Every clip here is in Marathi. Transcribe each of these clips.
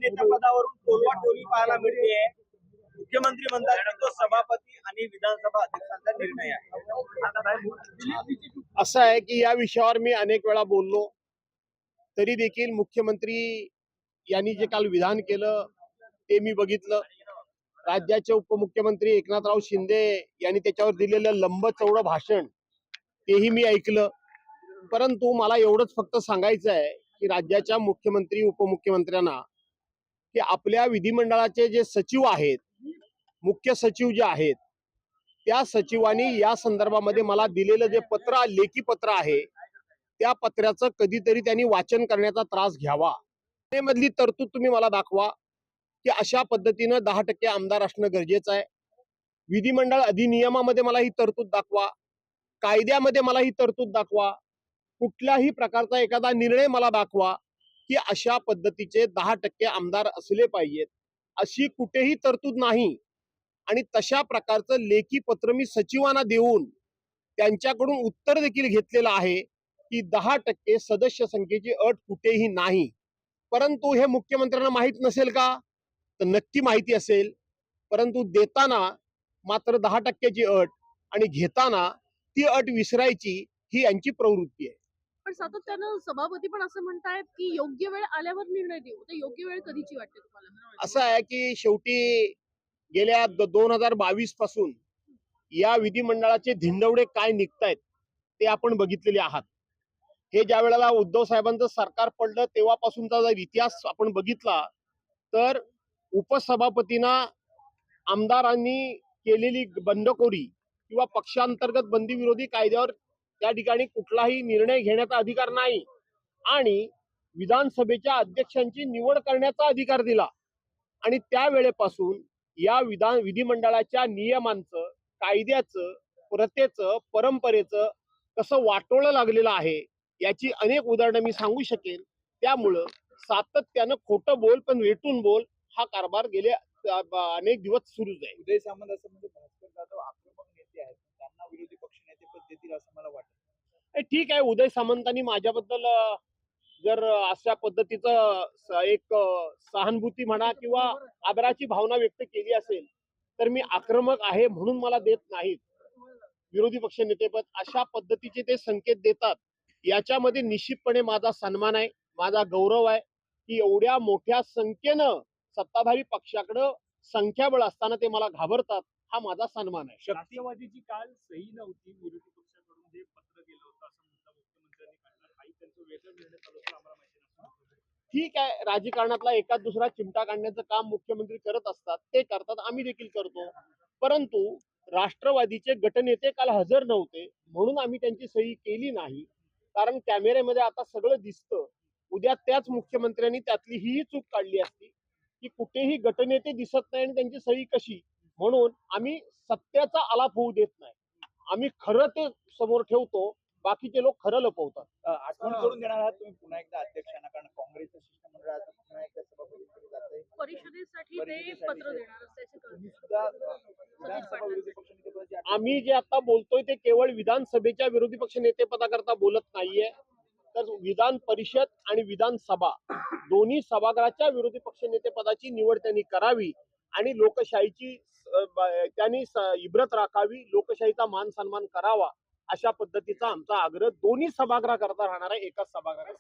नेत्या पदावरून टोलवाटोलवी पाहायला मिळते. मुख्यमंत्री म्हणतात की तो सभापती आणि विधानसभा अध्यक्षांचा निर्णय आहे. असं आहे की या विषयावर मी अनेक वेळा बोललो, तरी देखील मुख्यमंत्री यांनी जे काल विधान केलं ते मी बघितलं. राज्याचे उपमुख्यमंत्री एकनाथराव शिंदे यांनी त्याच्यावर दिलेलं लंबचौडं भाषण तेही मी ऐकलं. परंतु मला एवढंच फक्त सांगायचं आहे की राज्याच्या मुख्यमंत्री उपमुख्यमंत्र्यांना की आपल्या विधिमंडळाचे जे सचिव आहेत, मुख्य सचिव जे आहेत, त्या सचिवांनी या संदर्भामध्ये मला दिलेलं जे पत्र, लेखी पत्र आहे, त्या पत्राचं कधीतरी त्यांनी वाचन करण्याचा त्रास घ्यावा. त्यामधली तरतूद तुम्ही मला दाखवा की अशा पद्धतीनं 10% आमदार असणं गरजेचं आहे. विधिमंडळ अधिनियमामध्ये मला ही तरतूद दाखवा, कायद्यामध्ये मला ही तरतूद दाखवा, कुठल्याही प्रकारचा एखादा निर्णय मला दाखवा की अशा पद्धतीचे 10% आमदार असले पाहिजेत. अशी कुठेही तरतूद नाही. आणि तशा प्रकारचं लेखी पत्र मी सचिवांना देऊन त्यांच्याकडून उत्तर देखील घेतलेलं आहे की 10% सदस्य संख्येची अट कुठेही नाही. परंतु हे मुख्यमंत्र्यांना माहित नसेल का? तर नक्की माहिती असेल. परंतु देताना मात्र 10%ची अट आणि घेताना ती अट विसरायची ही यांची प्रवृत्ती आहे. पण सातत्यानं सभापती पण असं म्हणतायत की योग्य वेळ आल्यावर निर्णय देऊ. तर योग्य वेळ कधीची वाटते तुम्हाला? असं आहे की शेवटी गेल्या 2022 पासून या विधिमंडळाचे धिंडवडे काय निघतायत ते आपण बघितलेले आहात. हे ज्या वेळेला उद्धव साहेबांचं सरकार पडलं तेव्हापासूनचा जर इतिहास आपण बघितला तर उपसभापतींना आमदारांनी केलेली बंडखोरी किंवा पक्षांतर्गत बंदी विरोधी कायद्यावर त्या ठिकाणी कुठलाही निर्णय घेण्याचा अधिकार नाही आणि विधानसभेच्या अध्यक्षांची निवड करण्याचा अधिकार दिला. आणि त्या वेळेपासून या विधिमंडळाच्या नियमांचं, कायद्याचं, प्रथेचं, परंपरेचं कसं वाटोळं लागलेलं आहे याची अनेक उदाहरणं मी सांगू शकेन. त्यामुळं सातत्यानं खोटं बोल पण रेटून बोल हा कारभार गेले अनेक दिवस सुरूच आहे. उदय सामंत असं म्हणजे भास्कर जाधव आक्रमक नेते आहेत, त्यांना विरोधी पक्ष नेते पद देतील असं मला वाटतं. ठीक आहे, उदय सामंतांनी माझ्याबद्दल जर अशा पद्धतीचं एक सहानुभूती म्हणा किंवा आदराची भावना व्यक्त केली असेल तर मी आक्रमक आहे म्हणून मला देत नाहीत विरोधी पक्ष नेतेपद. अशा पद्धतीचे ते संकेत देतात. याच्यामध्ये निश्चितपणे माझा सन्मान आहे, माझा गौरव आहे की एवढ्या मोठ्या संख्येनं सत्ताधारी पक्षाकडं संख्याबळ असताना ते मला घाबरतात. हा माझा सन्मान आहे. राष्ट्रवादीची काल सही नव्हती, विरोधी पक्षाकडून हे पत्र गेलं होतं असं मुद्दा मुख्यमंत्र्यांनी काढला. काही त्यांचं वेगळं निर्णय चालू होतं आम्हाला माहिती नसतं. ठीक आहे, राजकारणातला एका दुसरा चिमटा काढण्याचं काम मुख्यमंत्री करत असतात, ते करतात, आम्ही देखील करतो. परंतु राष्ट्रवादीचे गटनेते काल हजर नव्हते म्हणून आम्ही त्यांची सही केली नाही. कारण कॅमेऱ्यामध्ये आता सगळं दिसतं. उद्या त्याच मुख्यमंत्र्यांनी त्यातली ही चूक काढली असती की कुठेही गटनेते दिसत नाही आणि त्यांची सही कशी. म्हणून आम्ही सत्याचा आलाप होऊ देत नाही. आम्ही खरं ते समोर ठेवतो, बाकीचे लोक खरं लपवतात. आठवण करून देणार आहात तुम्ही पुन्हा एकदा अध्यक्षांना, कारण काँग्रेसचं शिष्टमंडळ आता पुन्हा एकदा सभापतींकडे जातंय. परिषदेसाठी ते पत्र देणार असल्याचे तुम्ही कळते. सुद्धा विधानसभा विरोधी पक्ष नेतेपदाची आम्ही जे आता बोलतोय ते केवळ विधानसभेच्या विरोधी पक्ष नेतेपदाकरता बोलत नाहीये, तर विधान परिषद आणि विधानसभा दोन्ही सभागृहाच्या विरोधी पक्ष नेतेपदाची निवड त्यांनी करावी आणि लोकशाहीची त्यांनी इब्रत राखावी, लोकशाहीचा मान सन्मान करावा. अशा पद्धतीचा आमचा आग्रह दोन्ही सभागृह करता राहणार आहे, एकाच सभागृहात.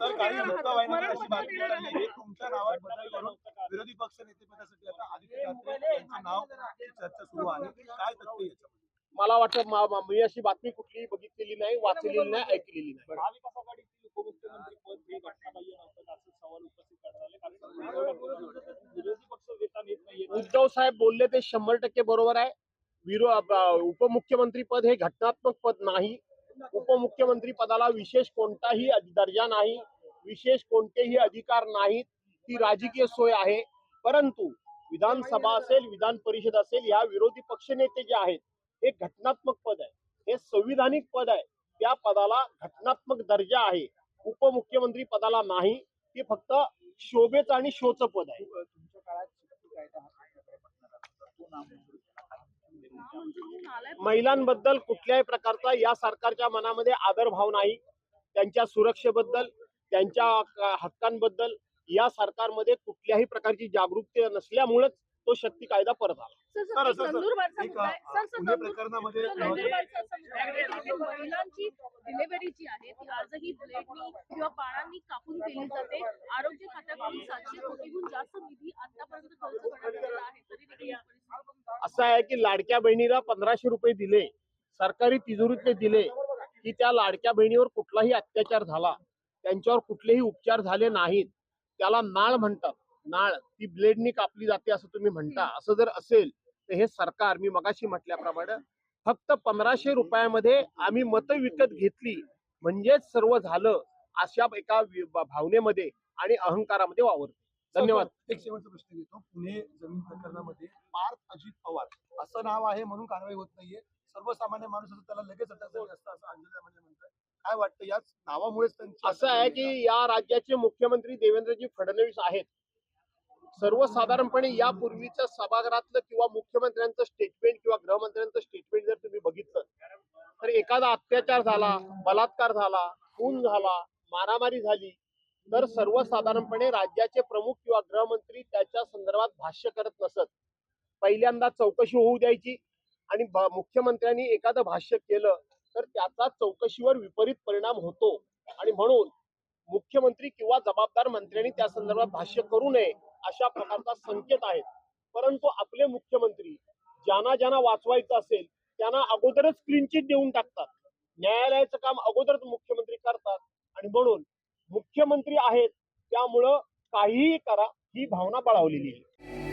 तर काही लोकवाहिन्यांवर अशी बातमी चालली आहे तुमच्या नावात बदल करून विरोधी पक्ष नेतेपदासाठी आता आदित्य ठाकरे यांचं नाव चर्चा सुरू आहे. काय तथ्य याच्यामध्ये? मला वाटतं मी अशी बातमी कुठलीही बघितलेली नाही, वाचलेली नाही, ऐकलेली नाही. महाविकास आघाडीतील उपमुख्यमंत्री पद हे घटनाबाह्य नव्हतं असं सवाल उपस्थित करण्यात आले. कारण विरोधी पक्ष देता येत नाहीये. उद्धव साहेब बोलले ते 100% बरोबर आहे. उपमुख्यमंत्री पद हे घटनात्मक पद नाही. उपमुख्यमंत्री पदाला विशेष कोणताही दर्जा नाही, विशेष कोणतेही अधिकार नाहीत. ती राजकीय सोय आहे. परंतु विधानसभा असेल, विधान परिषद असेल, या विरोधी पक्षनेते जे आहेत हे घटनात्मक पद आहे, हे संविधानिक पद आहे. त्या पदाला घटनात्मक दर्जा आहे. उपमुख्यमंत्री पदाला नाही. ते फक्त शोभेचं आणि शोचं पद आहे. तुमच्या काळात शिक्षक कायदा हा प्रकारे पडणार होता. तो नामंजूर महिलांबद्दल कुठल्याही प्रकारचा या सरकारच्या मनामध्ये आदरभाव नाही. त्यांच्या सुरक्षेबद्दल, त्यांच्या हक्कांबद्दल या सरकारमध्ये कुठल्याही प्रकारची जागरूकता नसल्यामुळेच तो शक्ती कायदा परत आला. सर, एक नंदुरबारचा एक मुद्दा आहे. सर, पुणे प्रकरणामध्ये नंदुरबारचा असा मुद्दा आहे की इथे महिलांची डिलिव्हरी जी आहे ती आजही ब्लेडनी किंवा बाणांनी कापून केली जाते. आरोग्य खात्याकडून 700 कोटीहून जास्त निधी आतापर्यंत खर्च करण्यात आलेला आहे. तरी देखील ही परिस्थिती असं आहे की लाडक्या बहिणीला 1500 रुपये दिले, सरकारी तिजोरीतले दिले, की त्या लाडक्या बहिणीवर कुठलाही अत्याचार झाला, त्यांच्यावर कुठलेही उपचार झाले नाहीत, त्याला नाळ म्हणतात. नाळ ती ब्लेडनी कापली जाते असं तुम्ही म्हणता. असं जर असेल तर हे सरकार, मी मगाशी म्हटल्याप्रमाणे, फक्त 1500 रुपयामध्ये आम्ही मतं विकत घेतली म्हणजेच सर्व झालं अशा एका भावनेमध्ये आणि अहंकारामध्ये वावरते. धन्यवाद. एक शेवटचा प्रश्न घेतो. पुणे जमीन प्रकरणामध्ये पार्थ अजित पवार असं नाव आहे म्हणून कारवाई होत नाहीये. सर्वसामान्य माणूस असं त्याला लगेच अटक झाली असतं असं अंजली म्हणजे म्हणतात. काय वाटतं याच नावामुळेच त्यांची असं आहे की या राज्याचे मुख्यमंत्री देवेंद्रजी फडणवीस आहेत. सर्वसाधारणपणे यापूर्वीचं सभागृहातलं किंवा मुख्यमंत्र्यांचं स्टेटमेंट किंवा गृहमंत्र्यांचं स्टेटमेंट जर तुम्ही बघितलं तर एखादा अत्याचार झाला, बलात्कार झाला, खून झाला, मारामारी झाली तर सर्वसाधारणपणे राज्याचे प्रमुख किंवा गृहमंत्री त्याच्या संदर्भात भाष्य करत नसत. पहिल्यांदा चौकशी होऊ द्यायची आणि मुख्यमंत्र्यांनी एखादं भाष्य केलं तर त्याचा चौकशीवर विपरीत परिणाम होतो आणि म्हणून मुख्यमंत्री किंवा जबाबदार मंत्र्यांनी त्या संदर्भात भाष्य करू नये अशा प्रकारचा संकेत आहेत. परंतु आपले मुख्यमंत्री ज्यांना वाचवायचं असेल त्यांना अगोदरच क्लीन चिट देऊन टाकतात. न्यायालयाचं काम अगोदरच मुख्यमंत्री करतात आणि म्हणून मुख्यमंत्री आहेत त्यामुळं काहीही करा ही भावना बळावलेली आहे.